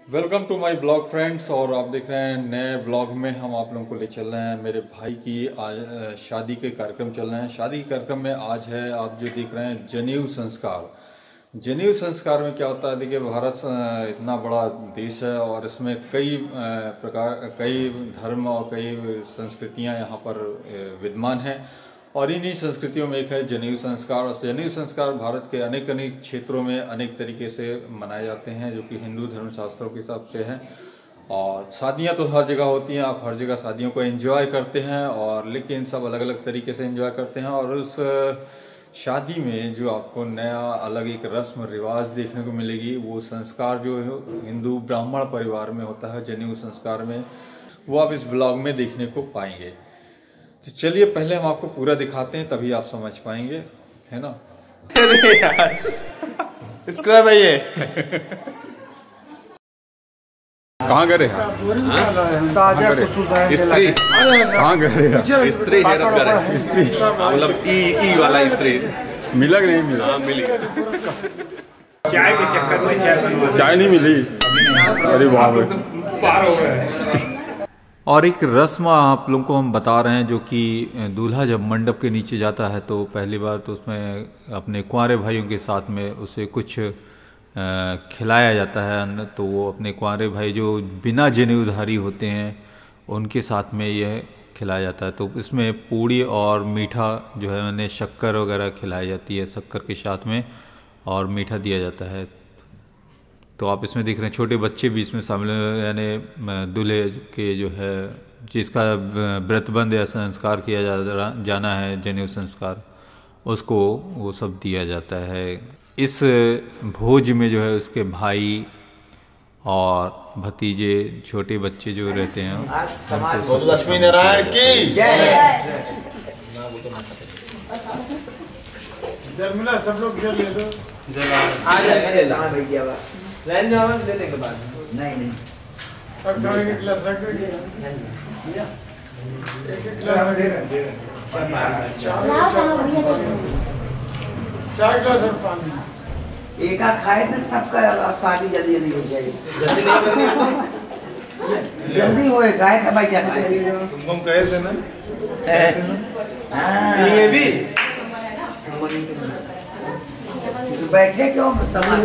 Welcome to my blog friends. और आप देख रहे हैं नए ब्लॉग में हम आप लोगों को ले चल रहे हैं। मेरे भाई की आज शादी के कार्यक्रम चल रहे हैं। शादी के कार्यक्रम में आज है, आप जो देख रहे हैं, जनेऊ संस्कार। जनेऊ संस्कार में क्या होता है, देखिए भारत इतना बड़ा देश है और इसमें कई प्रकार, कई धर्म और कई संस्कृतियां यहाँ पर विद्यमान हैं। और इन्हीं संस्कृतियों में एक है जनेऊ संस्कार। और जनेऊ संस्कार भारत के अनेक अनेक क्षेत्रों में अनेक तरीके से मनाए जाते हैं, जो कि हिंदू धर्म शास्त्रों के हिसाब से हैं। और शादियां तो हर जगह होती हैं, आप हर जगह शादियों को एंजॉय करते हैं, और लेकिन सब अलग अलग तरीके से एंजॉय करते हैं। और उस शादी में जो आपको नया अलग एक रस्म रिवाज देखने को मिलेगी, वो संस्कार जो हिंदू ब्राह्मण परिवार में होता है जनेऊ संस्कार में, वो आप इस ब्लॉग में देखने को पाएंगे। तो चलिए पहले हम आपको पूरा दिखाते हैं, तभी आप समझ पाएंगे, है ना। इसका भाई है कहाँ गए हैं? स्त्री कहाँ गए? स्त्री हैरत करे स्त्री मतलब ई वाला स्त्री मिला कि नहीं मिला? हाँ मिल गया। चाय के चक्कर में चाय नहीं मिली। अरे बाप रे, पार हो गए। और एक रस्म आप लोगों को हम बता रहे हैं, जो कि दूल्हा जब मंडप के नीचे जाता है तो पहली बार तो उसमें अपने कुंवारे भाइयों के साथ में उसे कुछ खिलाया जाता है अन्न। तो वो अपने कुंवारे भाई जो बिना जनेऊधारी होते हैं उनके साथ में यह खिलाया जाता है। तो इसमें पूड़ी और मीठा जो है, मैंने शक्कर वगैरह खिलाई जाती है, शक्कर के साथ में, और मीठा दिया जाता है। तो आप इसमें देख रहे हैं छोटे बच्चे भी इसमें शामिल हैं, यानी दूल्हे के जो है जिसका व्रतबंध या संस्कार किया जाना है, जनेऊ संस्कार, उसको वो सब दिया जाता है। इस भोज में जो है उसके भाई और भतीजे, छोटे बच्चे जो रहते हैं, लक्ष्मी नारायण की जय। जब सब लोग ले लो, आ जाएगा भैया लाइन जाओ, लेने के बाद नहीं सब खाने के गिलास रख दे, एक गिलास चार गिलास और पानी। एक खाए से सबका शादी जल्दी जल्दी हो जाएगी। जल्दी होए गाय का भाई चाहिए। तुम कहे थे ना ये भी बैठे क्यों समझ।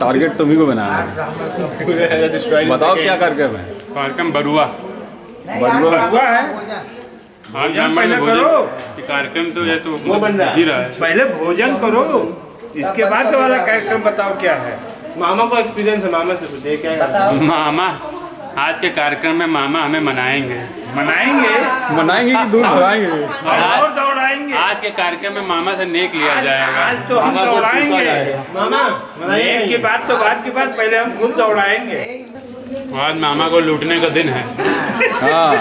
टारगेट तुम्ही को बनाया है। बताओ क्या कार्यक्रम है? कार्यक्रम बरुआ हुआ है। पहले करो कार्यक्रम, तो ये तो वो बन रहा है। पहले भोजन करो, इसके बाद वाला कार्यक्रम बताओ क्या है। मामा को एक्सपीरियंस है, मामा से पूछे क्या है। मामा आज के कार्यक्रम में मामा हमें मनाएंगे कि दूर भगाएंगे? और दौड़ाएंगे। आज के कार्यक्रम में मामा से नेक लिया जाएगा। आज तो हम दौड़ाएंगे मामा। नेक की बात तो बात की बात, पहले हम खुद दौड़ाएंगे। आज मामा को लूटने का दिन है। हाँ।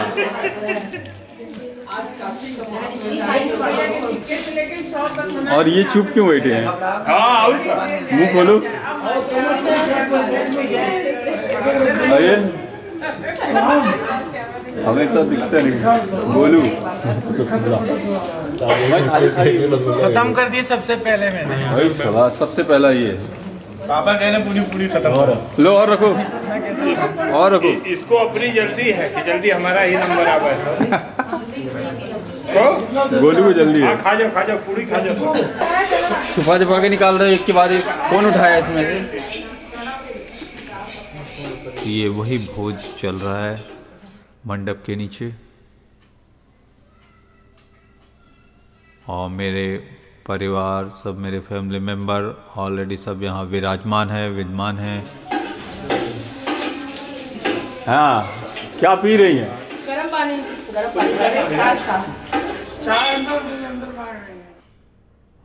और ये चुप क्यों बैठे हैं? हाँ, और मुंह खोलो। हमेशा दिखता नहीं, बोलू। खत्म कर दिए सबसे पहले मैंने। सबसे पहला ये पापा कह रहे पूरी खत्म हो रहा। लो और रखो, और रखो। इसको अपनी जल्दी है कि जल्दी हमारा ही नंबर आ गया। गोलू को जल्दी है। खा जाओ पूरी खा जाओ। छुपा छुपा के निकाल रहे, एक के बाद एक। कौन उठाया इसमें से? ये वही भोज चल रहा है मंडप के नीचे, और मेरे परिवार सब, मेरे फैमिली मेंबर ऑलरेडी सब यहाँ विराजमान है, विद्यमान हैं। हाँ, क्या पी रही हैं? गरम पानी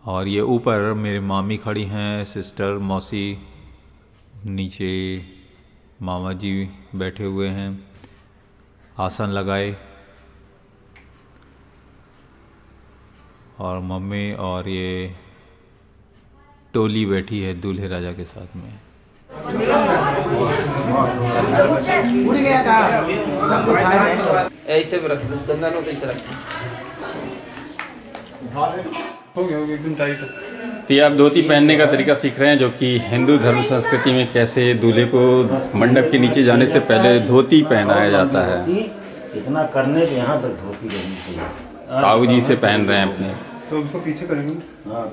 और ये ऊपर मेरे मामी खड़ी हैं, सिस्टर, मौसी, नीचे मामा जी बैठे हुए हैं आसन लगाए, और मम्मी और ये टोली बैठी है दूल्हे राजा के साथ में। ऐसे में रख गंदा नो, ऐसे रख। हो गया एकदम टाइट। तो ये आप धोती पहनने का तरीका सीख रहे हैं, जो कि हिंदू धर्म संस्कृति में कैसे दूल्हे को मंडप के नीचे जाने से पहले धोती पहनाया जाता है। इतना करने के यहाँ तक धोती रहनी चाहिए। ताऊ जी से पहन रहे हैं अपने। तो उसको पीछे करेंगे। हाँ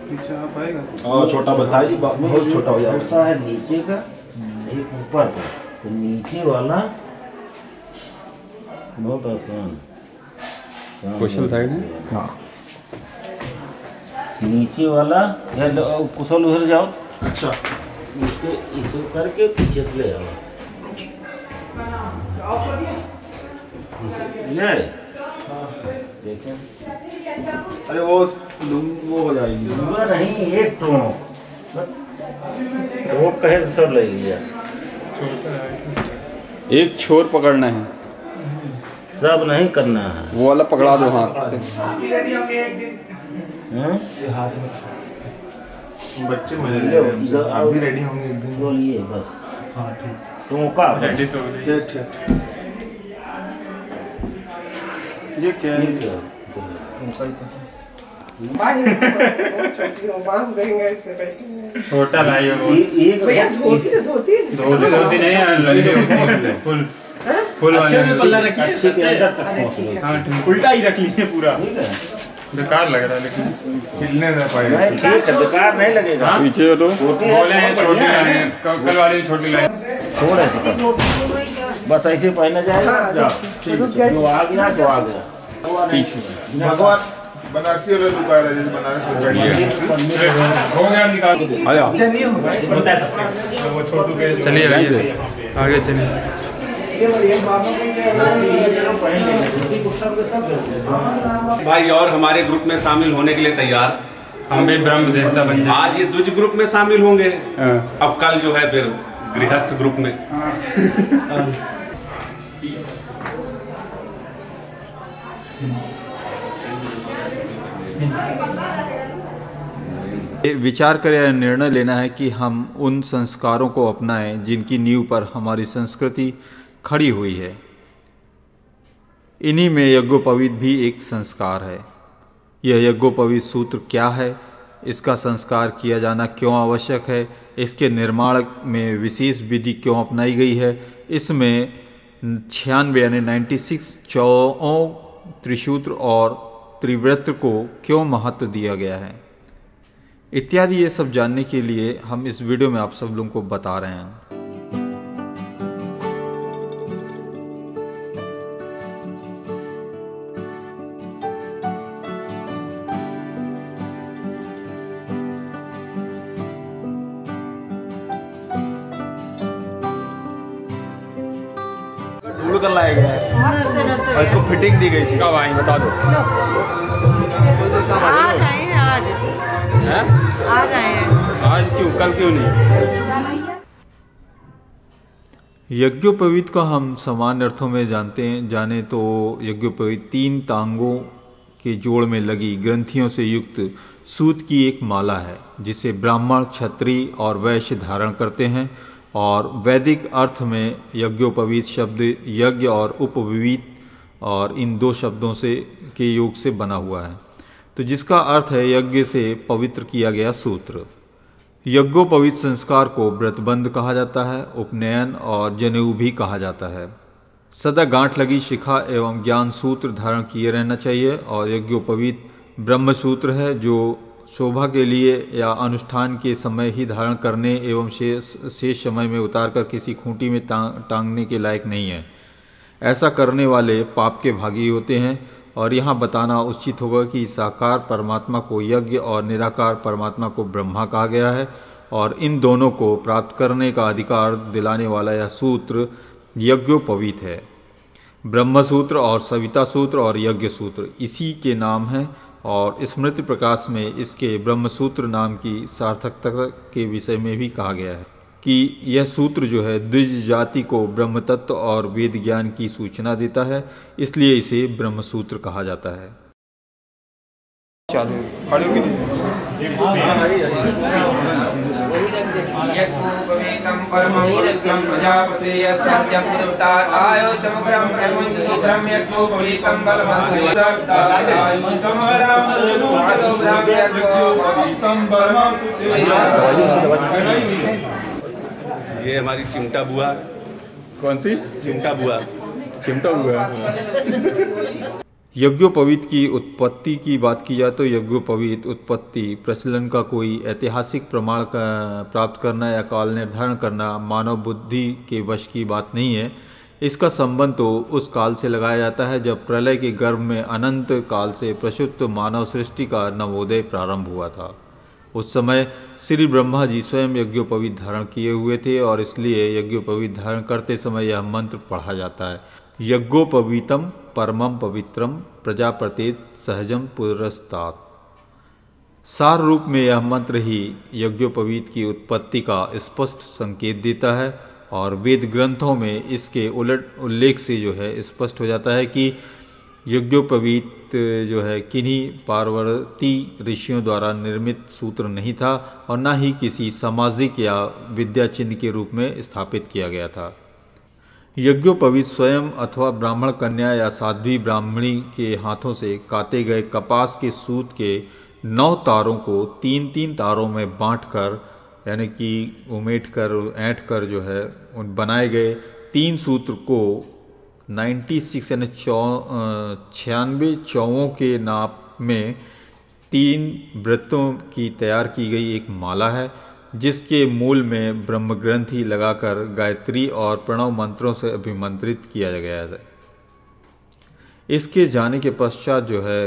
पीछे आप आएगा। और छोटा बताइए, बहुत छोटा हो जाता है नीचे का, एक ऊपर का, तो नीचे वाला बहुत आसान। कुशल साइड है। हाँ नीचे वाला या कुशल उधर जाओ। अच्छा इसे करके पीछे ले आओ। देखें, अरे वो हो जाएगी। पूरा नहीं, एक टोन वो कहे तो सब ले लिया। एक छोर पकड़ना है, सब नहीं करना है। वो वाला पकड़ा दो हाथ से। बच्चे मजे आप भी रेडी होंगे एक दिन। बोलिए बस। हाँ ठीक। तुम का रेडी तो हो रही। ठीक। ये क्या है? छोटा लाई हो। धोती नहीं है, फुल अच्छे से पल्ला वाली। रखिए। हाँ ठीक। उल्टा ही रख लीजिए पूरा। बेकार लग रहा है लेकिन हिलने ना पाए। नहीं ठीक है, बेकार नहीं लगेगा। पीछे हटो। बोले हैं छोटी लाई, कल वाली छोटी लाई। थोड़ा सा बस ऐसे पहना जाएगा। जो आ गया तो आ गया। पीछे भगवान बनारसी वाला लुक आ रहा है, जैसे बनारस हो गया निकाल। आया। वो छोटू के चलिए आइए आगे चलिए। भाई और हमारे ग्रुप में शामिल होने के लिए तैयार। हम भी ब्रह्म देवता बन जाए। आज ये द्विज ग्रुप में शामिल होंगे, अब कल जो है फिर गृहस्थ ग्रुप में। विचार करें या निर्णय लेना है कि हम उन संस्कारों को अपनाएं जिनकी नींव पर हमारी संस्कृति खड़ी हुई है। इन्हीं में यज्ञोपवीत भी एक संस्कार है। यह यज्ञोपवीत सूत्र क्या है, इसका संस्कार किया जाना क्यों आवश्यक है, इसके निर्माण में विशेष विधि क्यों अपनाई गई है, इसमें 96 यानी 96 चौओं त्रिसूत्र और त्रिव्रत को क्यों महत्व दिया गया है, इत्यादि ये सब जानने के लिए हम इस वीडियो में आप सब लोगों को बता रहे हैं। ढूंढ कर लाया गया है और इसको फिटिंग दी गई थी। कब आएंगे बता दो। आज आए हैं, आज आज आए हैं। आज क्यों, कल क्यों नहीं? यज्ञोपवीत को हम सामान्य अर्थों में जाने तो यज्ञोपवीत 3 टांगों के जोड़ में लगी ग्रंथियों से युक्त सूत की एक माला है, जिसे ब्राह्मण, क्षत्रिय और वैश्य धारण करते हैं। और वैदिक अर्थ में यज्ञोपवीत शब्द यज्ञ और उपवीत और इन 2 शब्दों से के योग से बना हुआ है, तो जिसका अर्थ है यज्ञ से पवित्र किया गया सूत्र। यज्ञोपवीत संस्कार को व्रतबंध कहा जाता है, उपनयन और जनेऊ भी कहा जाता है। सदा गांठ लगी शिखा एवं ज्ञान सूत्र धारण किए रहना चाहिए। और यज्ञोपवीत ब्रह्म सूत्र है, जो शोभा के लिए या अनुष्ठान के समय ही धारण करने एवं शेष समय में उतारकर किसी खूंटी में टांगने के लायक नहीं है। ऐसा करने वाले पाप के भागी होते हैं। और यहाँ बताना उचित होगा कि साकार परमात्मा को यज्ञ और निराकार परमात्मा को ब्रह्मा कहा गया है। और इन दोनों को प्राप्त करने का अधिकार दिलाने वाला यह सूत्र यज्ञोपवीत है। ब्रह्म सूत्र और सविता सूत्र और यज्ञ सूत्र इसी के नाम हैं। और स्मृति प्रकाश में इसके ब्रह्मसूत्र नाम की सार्थकता के विषय में भी कहा गया है कि यह सूत्र जो है द्विज जाति को ब्रह्म तत्व और वेद ज्ञान की सूचना देता है, इसलिए इसे ब्रह्मसूत्र कहा जाता है। खड़े हो परममुहूर्तं प्रजापते यस्सत्यं पुरस्तात् आयो समग्रं प्रपञ्च सूत्रं यज्ञोपवीतं बलमन्त्रस्तात् आयो समग्रं सूत्रं यज्ञोपवीतं बलमन्त्रस्तात्। ये हमारी चिमटा बुआ। कौन सी? चिमटा बुआ। चिमटा हुआ। यज्ञोपवीत की उत्पत्ति की बात की जाए तो यज्ञोपवीत उत्पत्ति प्रचलन का कोई ऐतिहासिक प्रमाण प्राप्त करना या काल निर्धारण करना मानव बुद्धि के वश की बात नहीं है। इसका संबंध तो उस काल से लगाया जाता है जब प्रलय के गर्भ में अनंत काल से प्रसुप्त मानव सृष्टि का नवोदय प्रारंभ हुआ था। उस समय श्री ब्रह्मा जी स्वयं यज्ञोपवीत धारण किए हुए थे और इसलिए यज्ञोपवीत धारण करते समय यह मंत्र पढ़ा जाता है, यज्ञोपवीतम परमम पवित्रम प्रजापतेत सहजम पुरस्तात्। सार रूप में यह मंत्र ही यज्ञोपवीत की उत्पत्ति का स्पष्ट संकेत देता है और वेद ग्रंथों में इसके उल्लेख से जो है स्पष्ट हो जाता है कि यज्ञोपवीत जो है किन्हीं पार्वती ऋषियों द्वारा निर्मित सूत्र नहीं था और न ही किसी सामाजिक या विद्या चिन्ह के रूप में स्थापित किया गया था। यज्ञोपवीत स्वयं अथवा ब्राह्मण कन्या या साध्वी ब्राह्मणी के हाथों से काते गए कपास के सूत के 9 तारों को 3-3 तारों में बांटकर यानी कि उमेट कर ऐंठ कर जो है बनाए गए 3 सूत्र को 96 यानी 96 चौवों के नाप में 3 वृत्तों की तैयार की गई एक माला है जिसके मूल में ब्रह्म ग्रंथि लगाकर गायत्री और प्रणव मंत्रों से अभिमंत्रित किया गया है। इसके जाने के पश्चात जो है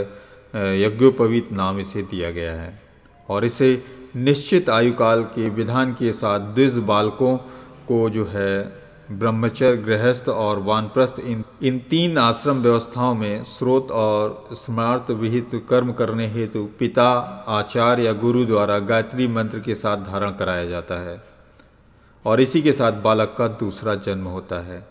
यज्ञोपवीत नाम इसे दिया गया है और इसे निश्चित आयु काल के विधान के साथ द्विज बालकों को जो है ब्रह्मचर्य, गृहस्थ और वानप्रस्थ इन 3 आश्रम व्यवस्थाओं में स्रोत और स्मार्त विहित कर्म करने हेतु पिता, आचार्य या गुरु द्वारा गायत्री मंत्र के साथ धारण कराया जाता है और इसी के साथ बालक का दूसरा जन्म होता है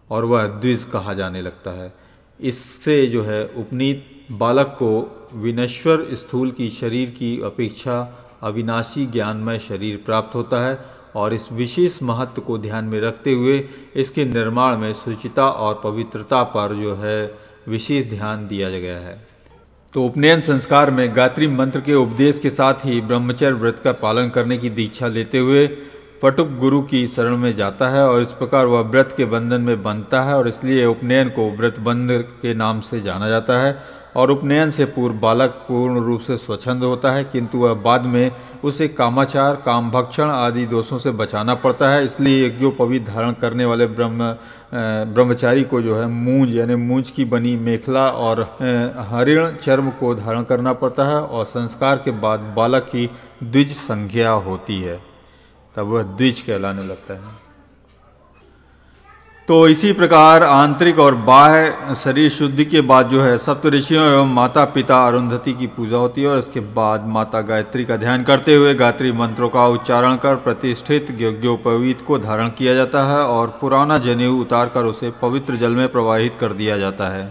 और वह द्विज कहा जाने लगता है। इससे जो है उपनीत बालक को विनश्वर स्थूल की शरीर की अपेक्षा अविनाशी ज्ञानमय शरीर प्राप्त होता है और इस विशेष महत्व को ध्यान में रखते हुए इसके निर्माण में शुचिता और पवित्रता पर जो है विशेष ध्यान दिया गया है। तो उपनयन संस्कार में गायत्री मंत्र के उपदेश के साथ ही ब्रह्मचर्य व्रत का पालन करने की दीक्षा लेते हुए पटुक गुरु की शरण में जाता है और इस प्रकार वह व्रत के बंधन में बंधता है और इसलिए उपनयन को व्रत बंध के नाम से जाना जाता है। और उपनयन से पूर्व बालक पूर्ण रूप से स्वच्छंद होता है किंतु वह बाद में उसे कामाचार, कामभक्षण आदि दोषों से बचाना पड़ता है। इसलिए यज्ञोपवीत धारण करने वाले ब्रह्मचारी को जो है मूंज यानी मूंज की बनी मेखला और हरिण चर्म को धारण करना पड़ता है और संस्कार के बाद बालक की द्विज संज्ञा होती है, तब वह द्विज कहलाने लगता है। तो इसी प्रकार आंतरिक और बाह्य शरीर शुद्धि के बाद जो है सप्तऋषियों एवं माता पिता अरुंधति की पूजा होती है और इसके बाद माता गायत्री का ध्यान करते हुए गायत्री मंत्रों का उच्चारण कर प्रतिष्ठित यज्ञोपवीत को धारण किया जाता है और पुराना जनेऊ उतार कर उसे पवित्र जल में प्रवाहित कर दिया जाता है।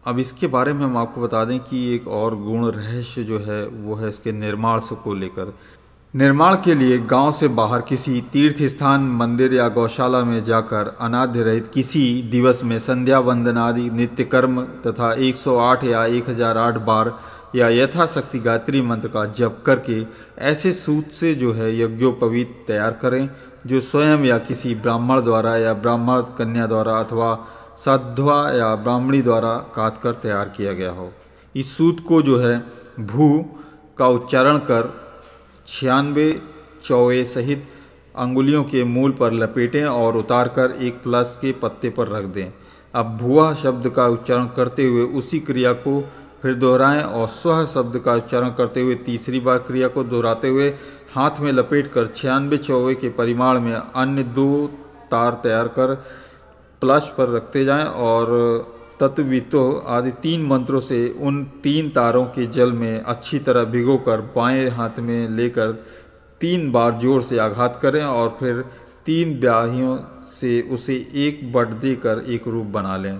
अब इसके बारे में हम आपको बता दें कि एक और गुण रहस्य जो है वो है इसके निर्माण से को लेकर। निर्माण के लिए गांव से बाहर किसी तीर्थ स्थान, मंदिर या गौशाला में जाकर अनाद्य रहित किसी दिवस में संध्या वंदन आदि नित्य कर्म तथा 108 या 1008 बार या यथाशक्ति गायत्री मंत्र का जप करके ऐसे सूत से जो है यज्ञोपवीत तैयार करें जो स्वयं या किसी ब्राह्मण द्वारा या ब्राह्मण कन्या द्वारा अथवा साध्वा या ब्राह्मणी द्वारा काट कर तैयार किया गया हो। इस सूत को जो है भू का उच्चारण कर 96 चौवे सहित अंगुलियों के मूल पर लपेटें और उतार कर एक प्लस के पत्ते पर रख दें। अब भुआ शब्द का उच्चारण करते हुए उसी क्रिया को फिर दोहराएं और स्वह शब्द का उच्चारण करते हुए तीसरी बार क्रिया को दोहराते हुए हाथ में लपेट कर 96 चौवे के परिमाण में अन्य 2 तार तैयार कर प्लस पर रखते जाएं और तत्वितो आदि 3 मंत्रों से उन 3 तारों के जल में अच्छी तरह भिगोकर बाएं हाथ में लेकर 3 बार जोर से आघात करें और फिर 3 ब्याहियों से उसे एक बट देकर एक रूप बना लें।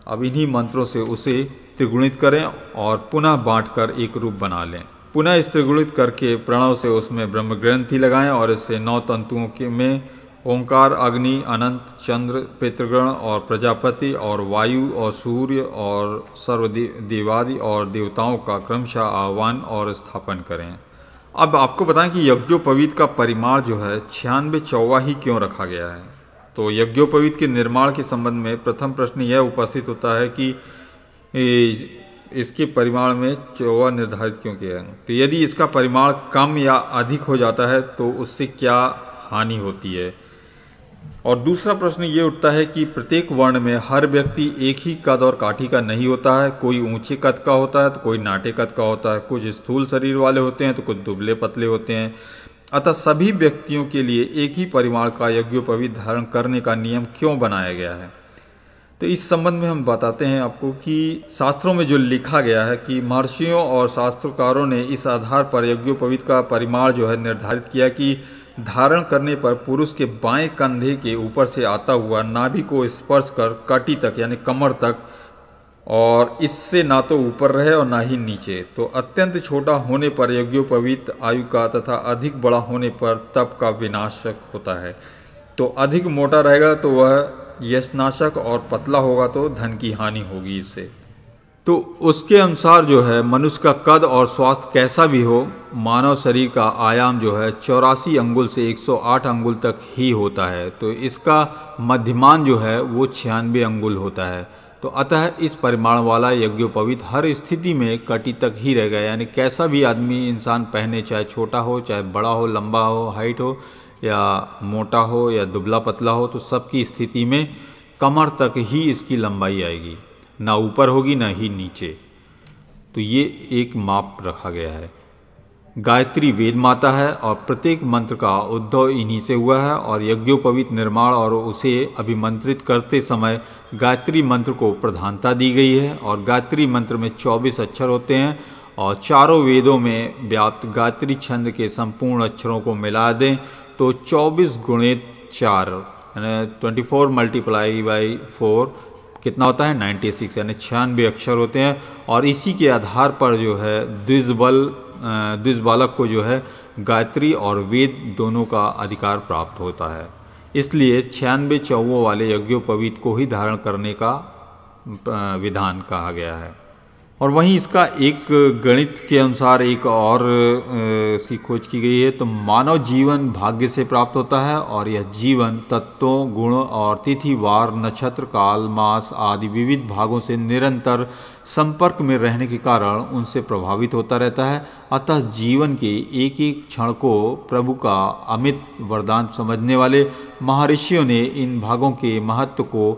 अब इन्हीं मंत्रों से उसे त्रिगुणित करें और पुनः बांटकर एक रूप बना लें। पुनः इस त्रिगुणित करके प्रणव से उसमें ब्रह्म ग्रंथि लगाएं और इससे 9 तंतुओं के में ओंकार, अग्नि, अनंत, चंद्र, पितृगण और प्रजापति और वायु और सूर्य और सर्व देवादि और देवताओं का क्रमशः आह्वान और स्थापन करें। अब आपको बताएं कि यज्ञोपवीत का परिमाण जो है 96 चौवा ही क्यों रखा गया है। तो यज्ञोपवीत के निर्माण के संबंध में प्रथम प्रश्न यह उपस्थित होता है कि इसके परिमाण में चौवा निर्धारित क्यों किया है। तो यदि इसका परिमाण कम या अधिक हो जाता है तो उससे क्या हानि होती है। और दूसरा प्रश्न ये उठता है कि प्रत्येक वर्ण में हर व्यक्ति एक ही कद और काठी का नहीं होता है। कोई ऊंचे कद का होता है तो कोई नाटे कद का होता है, कुछ स्थूल शरीर वाले होते हैं तो कुछ दुबले पतले होते हैं। अतः सभी व्यक्तियों के लिए एक ही परिमाण का यज्ञोपवीत धारण करने का नियम क्यों बनाया गया है। तो इस संबंध में हम बताते हैं आपको कि शास्त्रों में जो लिखा गया है कि महर्षियों और शास्त्रकारों ने इस आधार पर यज्ञोपवीत का परिमाण जो है निर्धारित किया कि धारण करने पर पुरुष के बाएं कंधे के ऊपर से आता हुआ नाभि को स्पर्श कर कटी तक यानी कमर तक, और इससे ना तो ऊपर रहे और ना ही नीचे। तो अत्यंत छोटा होने पर यज्ञोपवीत आयु का तथा अधिक बड़ा होने पर तप का विनाशक होता है। तो अधिक मोटा रहेगा तो वह यशनाशक और पतला होगा तो धन की हानि होगी इससे। तो उसके अनुसार जो है मनुष्य का कद और स्वास्थ्य कैसा भी हो, मानव शरीर का आयाम जो है 84 अंगुल से 108 अंगुल तक ही होता है। तो इसका मध्यमान जो है वो 96 अंगुल होता है। तो अतः इस परिमाण वाला यज्ञोपवीत हर स्थिति में कटी तक ही रहेगा, यानी कैसा भी आदमी इंसान पहने, चाहे छोटा हो, चाहे बड़ा हो, लंबा हो, हाइट हो या मोटा हो या दुबला पतला हो, तो सबकी स्थिति में कमर तक ही इसकी लंबाई आएगी, ना ऊपर होगी ना ही नीचे। तो ये एक माप रखा गया है। गायत्री वेद माता है और प्रत्येक मंत्र का उद्भव इन्हीं से हुआ है। और यज्ञोपवीत निर्माण और उसे अभिमंत्रित करते समय गायत्री मंत्र को प्रधानता दी गई है। और गायत्री मंत्र में 24 अक्षर होते हैं और चारों वेदों में व्याप्त गायत्री छंद के संपूर्ण अक्षरों को मिला दें तो 24 गुणित 4 यानी 24 मल्टीप्लाई बाई 4 कितना होता है 96, यानी 96 अक्षर होते हैं। और इसी के आधार पर जो है द्विजबालक को जो है गायत्री और वेद दोनों का अधिकार प्राप्त होता है। इसलिए 96 चौवों वाले यज्ञोपवीत को ही धारण करने का विधान कहा गया है। और वहीं इसका एक गणित के अनुसार एक और इसकी खोज की गई है। तो मानव जीवन भाग्य से प्राप्त होता है और यह जीवन तत्वों, गुण और तिथि, वार, नक्षत्र, काल, मास आदि विविध भागों से निरंतर संपर्क में रहने के कारण उनसे प्रभावित होता रहता है। अतः जीवन के एक एक क्षण को प्रभु का अमित वरदान समझने वाले महर्षियों ने इन भागों के महत्व को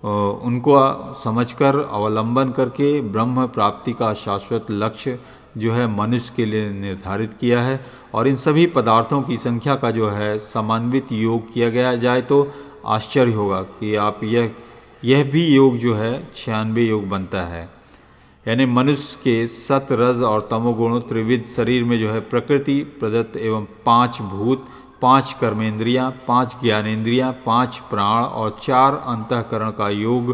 उनको समझकर अवलंबन करके ब्रह्म प्राप्ति का शाश्वत लक्ष्य जो है मनुष्य के लिए निर्धारित किया है। और इन सभी पदार्थों की संख्या का जो है समन्वित योग किया गया जाए तो आश्चर्य होगा कि आप यह भी योग जो है 96 योग बनता है। यानी मनुष्य के सत, रज और तमोगुण त्रिविध शरीर में जो है प्रकृति प्रदत्त एवं 5 भूत, 5 कर्मेंद्रियाँ, 5 ज्ञानेंद्रियाँ, 5 प्राण और 4 अंतःकरण का योग,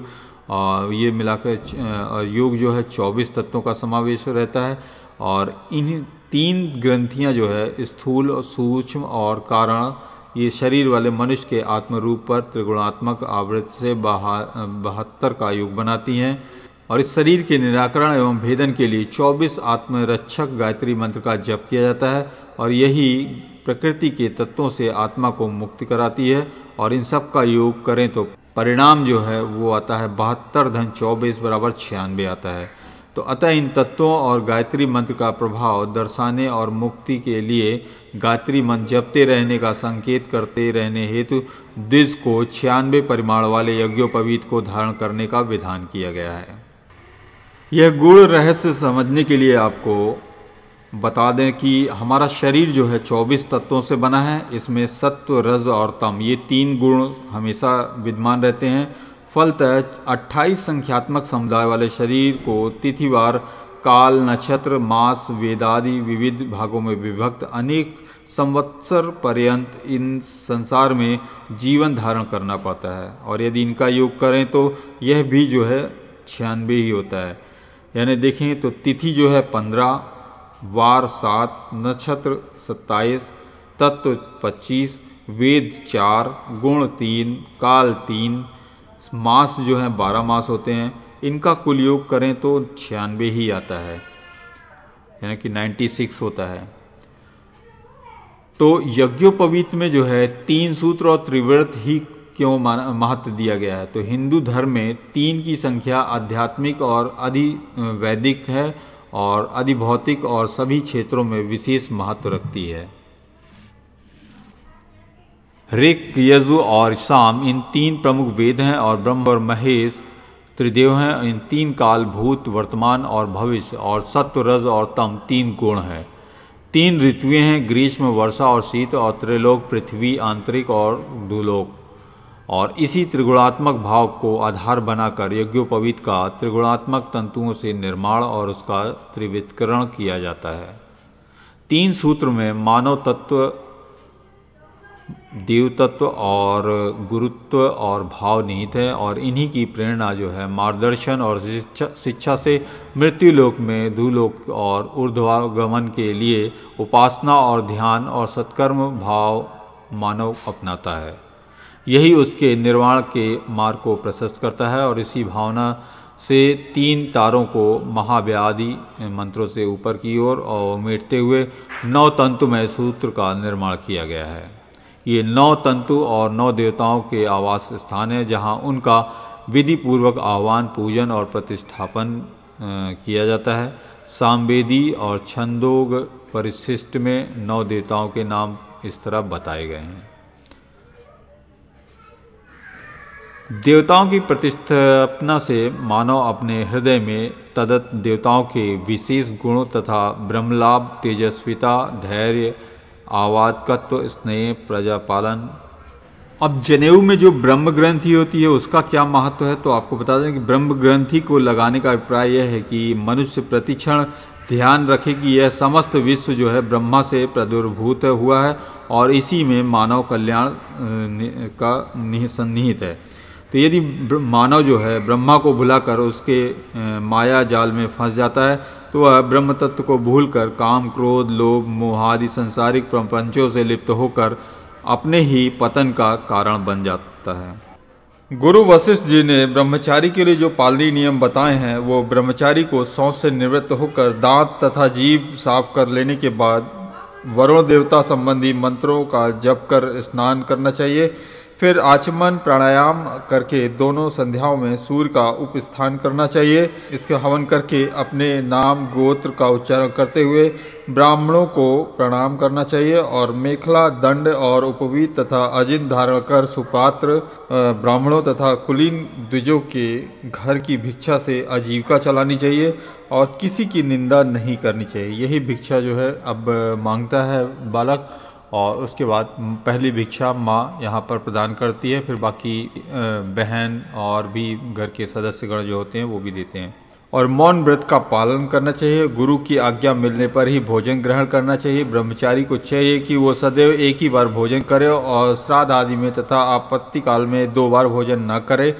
ये मिलाकर योग जो है 24 तत्वों का समावेश रहता है। और इन 3 ग्रंथियाँ जो है स्थूल, सूक्ष्म और कारण, ये शरीर वाले मनुष्य के आत्मरूप पर त्रिगुणात्मक आवृत्ति से 72 का योग बनाती हैं। और इस शरीर के निराकरण एवं भेदन के लिए 24 आत्मरक्षक गायत्री मंत्र का जप किया जाता है। और यही प्रकृति के तत्वों से आत्मा को मुक्ति कराती है। और इन सब का योग करें तो परिणाम जो है वो आता है 72 धन 24 बराबर 96 आता है। तो अतः इन तत्वों और गायत्री मंत्र का प्रभाव दर्शाने और मुक्ति के लिए गायत्री मंत्र जपते रहने का संकेत करते रहने हेतु द्विज को 96 परिमाण वाले यज्ञोपवीत को धारण करने का विधान किया गया है। यह गुण रहस्य समझने के लिए आपको बता दें कि हमारा शरीर जो है 24 तत्वों से बना है। इसमें सत्व, रज और तम ये 3 गुण हमेशा विद्यमान रहते हैं। फलतः 28 संख्यात्मक समुदाय वाले शरीर को तिथिवार काल, नक्षत्र, मास, वेदादि विविध भागों में विभक्त अनेक संवत्सर पर्यंत इन संसार में जीवन धारण करना पड़ता है। और यदि इनका योग करें तो यह भी जो है 96 ही होता है। यानी देखें तो तिथि जो है 15, वार 7, नक्षत्र 27, तत्व 25, वेद 4, गुण 3, काल 3, मास जो है 12 मास होते हैं। इनका कुल योग करें तो 96 ही आता है, यानी कि 96 होता है। तो यज्ञोपवीत में जो है 3 सूत्र और त्रिव्रत ही क्यों महत्व दिया गया है? तो हिंदू धर्म में 3 की संख्या आध्यात्मिक और अधिवैदिक है और अधिभौतिक और सभी क्षेत्रों में विशेष महत्व रखती है। ऋक्, यजु और साम इन 3 प्रमुख वेद हैं और ब्रह्म और महेश त्रिदेव हैं। इन 3 काल, भूत, वर्तमान और भविष्य और सत्व, रज और तम 3 गुण हैं। 3 ऋतुएं हैं, ग्रीष्म, वर्षा और शीत, और त्रिलोक, पृथ्वी, आंतरिक और भूलोक। और इसी त्रिगुणात्मक भाव को आधार बनाकर यज्ञोपवीत का त्रिगुणात्मक तंतुओं से निर्माण और उसका त्रिवितकरण किया जाता है। 3 सूत्र में मानव तत्व, देव तत्व और गुरुत्व और भाव निहित है और इन्हीं की प्रेरणा जो है मार्गदर्शन और शिक्षा से मृत्युलोक में धूलोक और ऊर्ध्वगमन के लिए उपासना और ध्यान और सत्कर्म भाव मानव अपनाता है। यही उसके निर्वाण के मार्ग को प्रशस्त करता है और इसी भावना से 3 तारों को महाव्याधि मंत्रों से ऊपर की ओर और उमेटते हुए 9 तंतुमय सूत्र का निर्माण किया गया है। ये 9 तंतु और 9 देवताओं के आवास स्थान है, जहाँ उनका विधि पूर्वक आह्वान, पूजन और प्रतिष्ठापन किया जाता है। सामवेदी और छंदोग परिशिष्ट में 9 देवताओं के नाम इस तरह बताए गए हैं। देवताओं की प्रतिष्ठापना से मानव अपने हृदय में तदत देवताओं के विशेष गुणों तथा ब्रह्मलाभ, तेजस्विता, धैर्य, आवादकत्व, स्नेह, प्रजापालन। अब जनेऊ में जो ब्रह्म ग्रंथि होती है उसका क्या महत्व है? तो आपको बता दें कि ब्रह्म ग्रंथि को लगाने का अभिप्राय यह है कि मनुष्य प्रतिक्षण ध्यान रखे कि यह समस्त विश्व जो है ब्रह्मा से प्रादुर्भूत हुआ है और इसी में मानव कल्याण का सन्निहित है। तो यदि मानव जो है ब्रह्मा को भुलाकर उसके माया जाल में फंस जाता है तो वह ब्रह्म तत्व को भूलकर काम, क्रोध, लोभ, मोह आदि सांसारिक प्रपंचों से लिप्त होकर अपने ही पतन का कारण बन जाता है। गुरु वशिष्ठ जी ने ब्रह्मचारी के लिए जो पालनीय नियम बताए हैं वो ब्रह्मचारी को शौच से निवृत्त होकर दांत तथा जीभ साफ कर लेने के बाद वरुण देवता संबंधी मंत्रों का जप कर स्नान करना चाहिए। फिर आचमन प्राणायाम करके दोनों संध्याओं में सूर्य का उपस्थान करना चाहिए। इसके हवन करके अपने नाम गोत्र का उच्चारण करते हुए ब्राह्मणों को प्रणाम करना चाहिए और मेखला, दंड और उपवीत तथा अजिन धारण कर सुपात्र ब्राह्मणों तथा कुलीन द्विजों के घर की भिक्षा से आजीविका चलानी चाहिए और किसी की निंदा नहीं करनी चाहिए। यही भिक्षा जो है अब मांगता है बालक और उसके बाद पहली भिक्षा माँ यहाँ पर प्रदान करती है, फिर बाकी बहन और भी घर के सदस्यगण जो होते हैं वो भी देते हैं। और मौन व्रत का पालन करना चाहिए। गुरु की आज्ञा मिलने पर ही भोजन ग्रहण करना चाहिए। ब्रह्मचारी को चाहिए कि वो सदैव एक ही बार भोजन करे और श्राद्ध आदि में तथा आपत्ति काल में 2 बार भोजन न करे।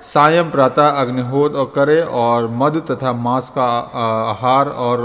सायं प्रातः अग्निहोत्र करे और मधु तथा मांस का आहार और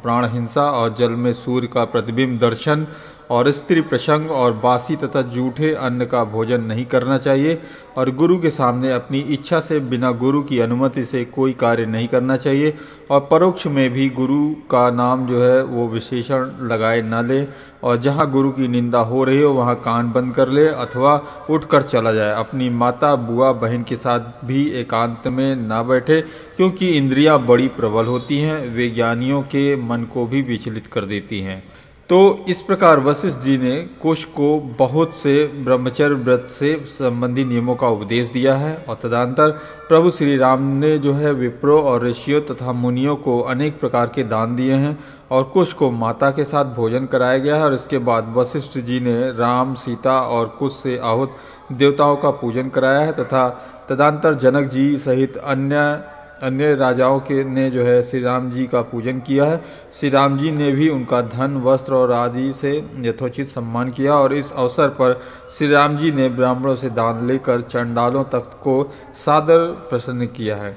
प्राण हिंसा और जल में सूर्य का प्रतिबिंब दर्शन और स्त्री प्रसंग और बासी तथा जूठे अन्न का भोजन नहीं करना चाहिए। और गुरु के सामने अपनी इच्छा से बिना गुरु की अनुमति से कोई कार्य नहीं करना चाहिए। और परोक्ष में भी गुरु का नाम जो है वो विशेषण लगाए न ले और जहाँ गुरु की निंदा हो रही हो वहाँ कान बंद कर ले अथवा उठकर चला जाए। अपनी माता, बुआ, बहन के साथ भी एकांत में ना बैठे क्योंकि इंद्रियां बड़ी प्रबल होती हैं, वे ज्ञानियों के मन को भी विचलित कर देती हैं। तो इस प्रकार वशिष्ठ जी ने कुश को बहुत से ब्रह्मचर्य व्रत से संबंधी नियमों का उपदेश दिया है और तदनंतर प्रभु श्री राम ने जो है विप्रो और ऋषियों तथा मुनियों को अनेक प्रकार के दान दिए हैं और कुश को माता के साथ भोजन कराया गया है। और इसके बाद वशिष्ठ जी ने राम, सीता और कुश से आहूत देवताओं का पूजन कराया है तथा तदनंतर जनक जी सहित अन्य अन्य राजाओं के ने जो है श्री राम जी का पूजन किया है। श्री राम जी ने भी उनका धन, वस्त्र और आदि से यथोचित सम्मान किया और इस अवसर पर श्री राम जी ने ब्राह्मणों से दान लेकर चंडालों तक को सादर प्रसन्न किया है।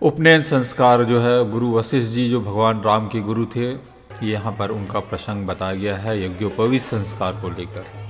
उपनयन संस्कार जो है गुरु वशिष्ठ जी जो भगवान राम के गुरु थे, यहाँ पर उनका प्रसंग बताया गया है यज्ञोपवीत संस्कार को लेकर।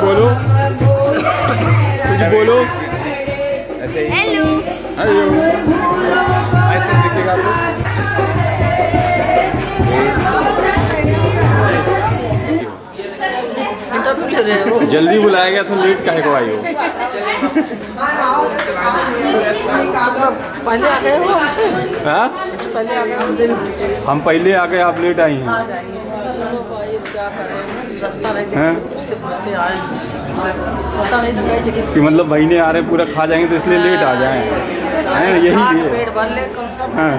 बोलो हेलो हेलो ऐसे दिखेगा तो जल्दी बुलाया गया था, लेट काहे को आई हो? पहले आ गए हो हमसे? हाँ पहले आ गए हमसे। हम पहले आ गए, आप लेट आई हैं। क्या करें, रास्ता नहीं पूछते आए, पता नहीं था कई जगह कि मतलब महीने आ रहे पूरा खा जाएंगे तो इसलिए लेट आ जाएं, यही पेट भर ले कम से कम। हाँ,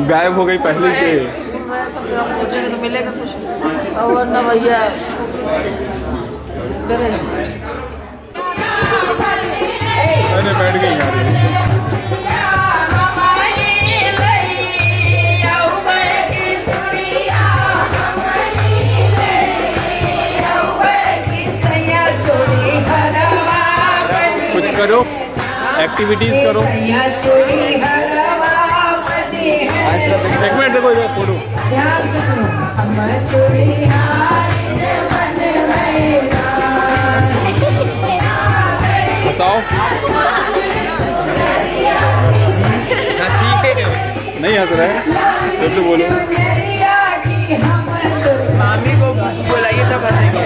गायब हो गई पहले से। तो फिर हम पूछेंगे तो मिलेगा कुछ, और न भैया बैठ गई यार। कुछ करो, एक्टिविटीज करो। एक मिनट देखो इधर फोटो। हंसाओ। नहीं हंस रहे तो बोलो। मामी को बुलाइए तो बनेंगे।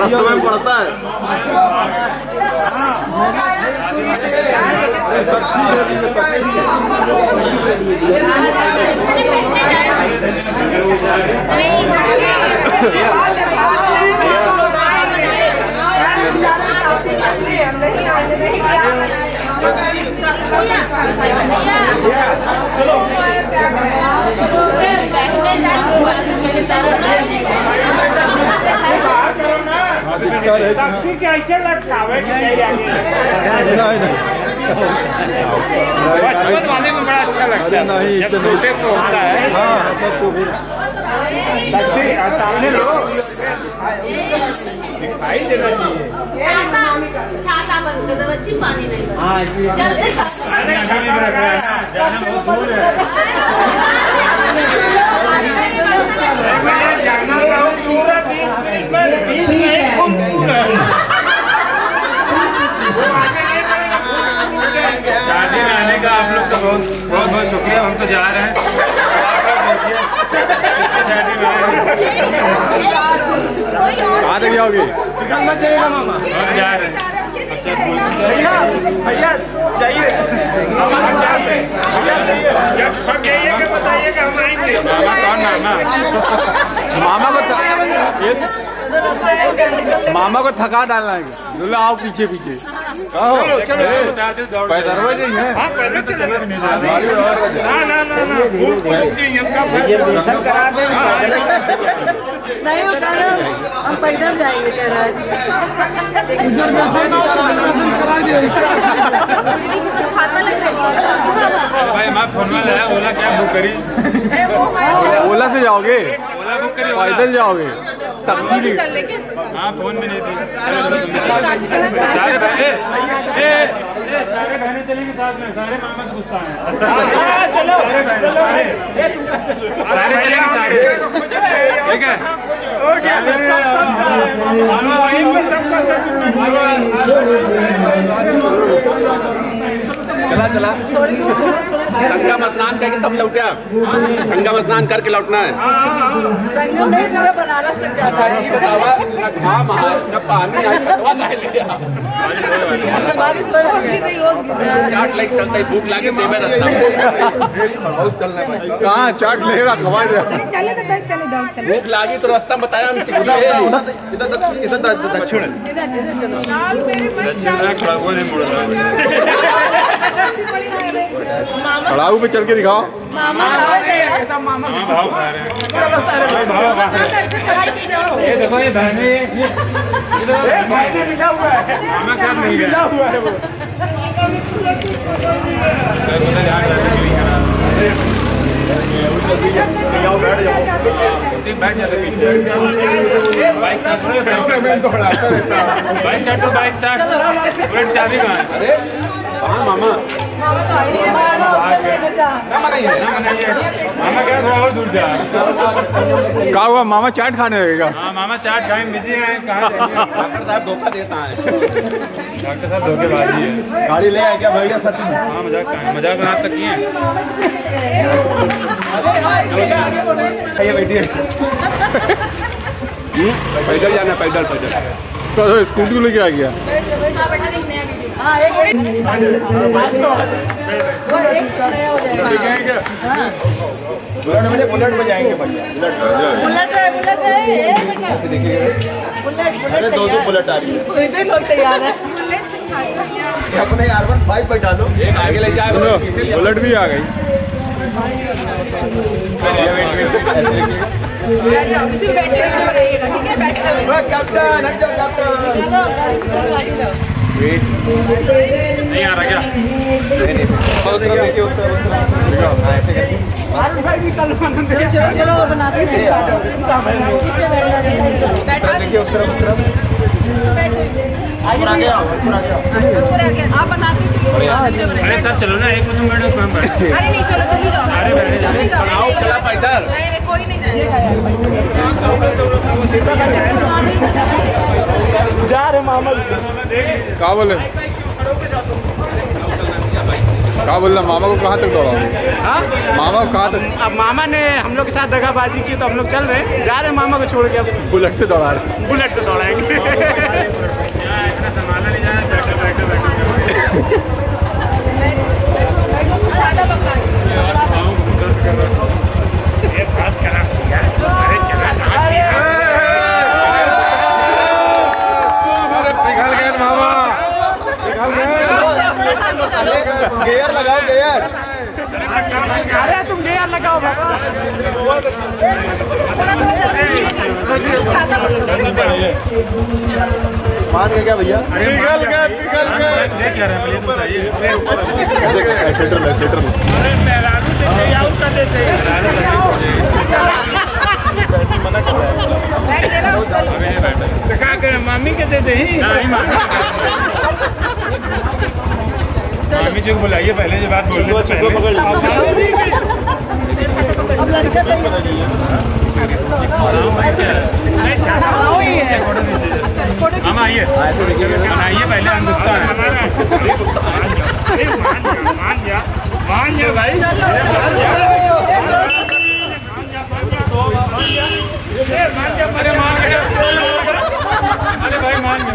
रास्ते में पड़ता है। कैसे लटकावे बचपन वाले में बड़ा अच्छा लगता है जब छोटे पे होता है। सामने लो दिखाई देना छाता बंद कर दो बच्ची, पानी नहीं शादी में आने का आप लोग का बहुत बहुत बहुत शुक्रिया। हम तो जा रहे हैं शादी में। कहाँ तक जाओगे? हम जा रहे हैं। भैया जाइए मामा के साथ जब थक जाइएगा बताइएगा हम आएंगे। मामा कौन मामा? मामा को थका डालना है। दूल्हा आओ पीछे पीछे। चलो चलो पैदल है। हाँ पैदल चले। ना भूल नहीं वो कह रहे हम पैदल जाएंगे कह रहा है। छाता लग रहा है भाई मैं फोन में लाया, ओला क्या बुक करी? ओला से जाओगे? ओला बुक करी? पैदल जाओगे? हाँ फोन में नहीं थी। सारे बहनें चलेंगे साथ में। सारे मामा से गुस्सा है। चलो सारे चलेंगे सारे, ठीक है? चला संगम स्नान करके तब लौटा। संगम स्नान करके लौटना है। संगम नहीं करो, बनारस तक जाता है। पानी बारिश हो रही है। चाट लेके चलता है, भूख लागे देवे रास्ता। कहाँ चाट ले रहा? खवा रहा। भूख लागी तो रास्ता बताया। दक्षिण खड़ाऊ पे चल के दिखाओ। मामा भाव खा रहे हैं। ये देखो ये बहनें मिला हुआ है। मामा साहब नहीं गए। बैठ जाते पीछे। बाइक चाटो बाइक चाट। चाबी कहाँ है? अरे कहाँ मामा? मामा क्या थोड़ा और दूर जा। क्या हुआ? मामा चाट खाने लगेगा? हाँ मामा चाट खाएं, बिजी हैं। कहाँ डॉक्टर साहब धोखा देता है। डॉक्टर साहब धोखेबाजी है। गाड़ी ले आए क्या भैया सच में? हाँ मजाक का है, मजाक बना तक किए। बैठिए पैदल जाना, पैदल तो स्कूटी को लेके आ गया। बुलेट में जाएंगे भैया। अरे दो बुलेट आ रही है। लोग तैयार है। अपने R15 बैठा दो। एक आगे ले जाए। बुलेट भी आ गई। कैप्टन नहीं आ रहा क्या? चलो बनाते हैं। आप बनाते चलिए। अरे सब चलो ना, एक मिनट बैठो। काम बैठो। अरे नहीं चलो तुम ही जाओ। अरे बैठे जाओ। आओ चला पैदल। नहीं कोई नहीं जाएगा। जा रहे मामा। क्या बोले? क्या बोल रहा मामा को कहाँ तक दौड़ाओगे? हाँ मामा को कहाँ तक? अब मामा ने हम लोग के साथ दगाबाजी की तो हम लोग चल रहे हैं, जा रहे हैं मामा को छोड़ के। अब बुलेट से दौड़ा रहे? बुलेट से दौड़ाएंगे। संभाला नहीं जाना, बैठो बैठो बैठो। गेयर लगाओ गेयर। अरे तुम गेयर लगाओ मान गया क्या भैया? पिघल गए। क्या करें, मामी के दे दे ही। मामी जी को बुलाइए, पहले जो बात बोलने से पहले। हम आइए बनाइए पहले हिंदुस्तान। मान जा भाई, अरे भाई मान जा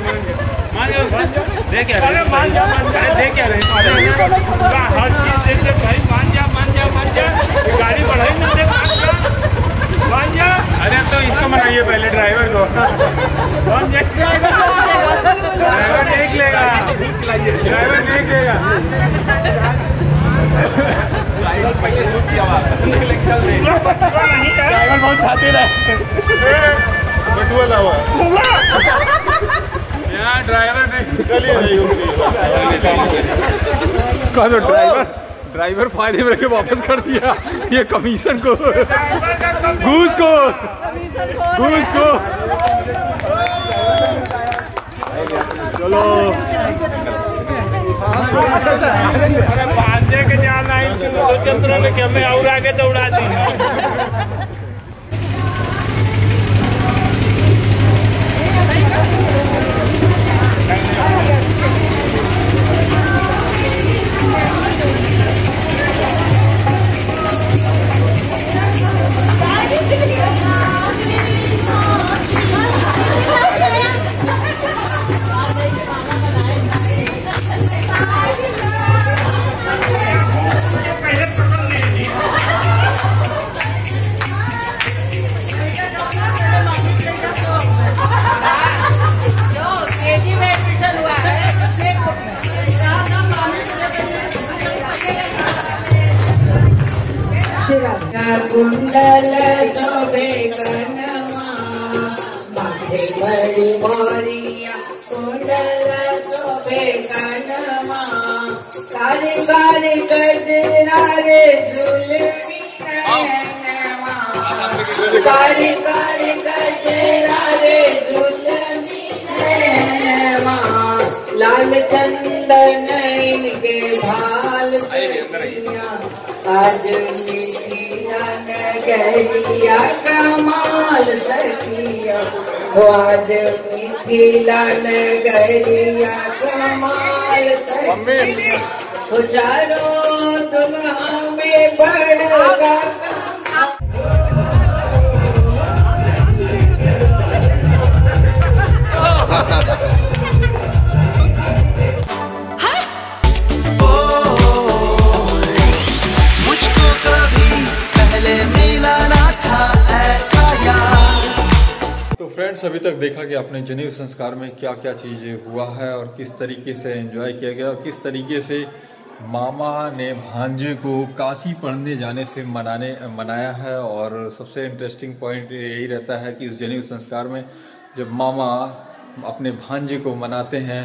देख क्या रहे, देख क्या रहे, हर चीज देख दे भाई। मान जा गाड़ी बढ़ाई ना, देख मान जा। अरे तो इसको मनाइए पहले, ड्राइवर को। मान जा, ड्राइवर देख लेगा, ड्राइवर देख लेगा। ड्राइवर बहुत साथी रहे, बटुआ हुआ यहाँ ड्राइवर नहीं। कहा तो ड्राइवर फायदे में रखे वापस कर दिया। ये कमीशन को, घूस को। चलो अरे बांधे के जाना है कि हमें और आगे दौड़ा दी। कुंडल शोभे कनमा माथे बड़ी मोरिया कुंडल शोभे कनमा कारी कारी गजरा रे झुलमी नैनवा कारी कारी गजरा रे झुलमी नैनवा लाल चंदन इनके भाल सखिया आज मिथिला नगरिया कमाल सखिया आज मिथिला नगरिया कमाल सखिया चारों तुम हमें बड़का फ्रेंड्स, अभी तक देखा कि आपने जनेऊ संस्कार में क्या क्या चीज़ें हुआ है और किस तरीके से एंजॉय किया गया और किस तरीके से मामा ने भांजे को काशी पढ़ने जाने से मनाया है। और सबसे इंटरेस्टिंग पॉइंट यही रहता है कि इस जनेऊ संस्कार में जब मामा अपने भांजे को मनाते हैं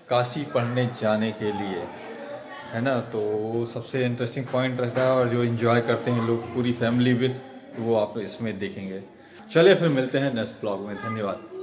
काशी पढ़ने जाने के लिए, है ना, तो सबसे इंटरेस्टिंग पॉइंट रहता है और जो एंजॉय करते हैं लोग पूरी फैमिली विद, वो आप इसमें देखेंगे। चलिए फिर मिलते हैं नेक्स्ट ब्लॉग में। धन्यवाद।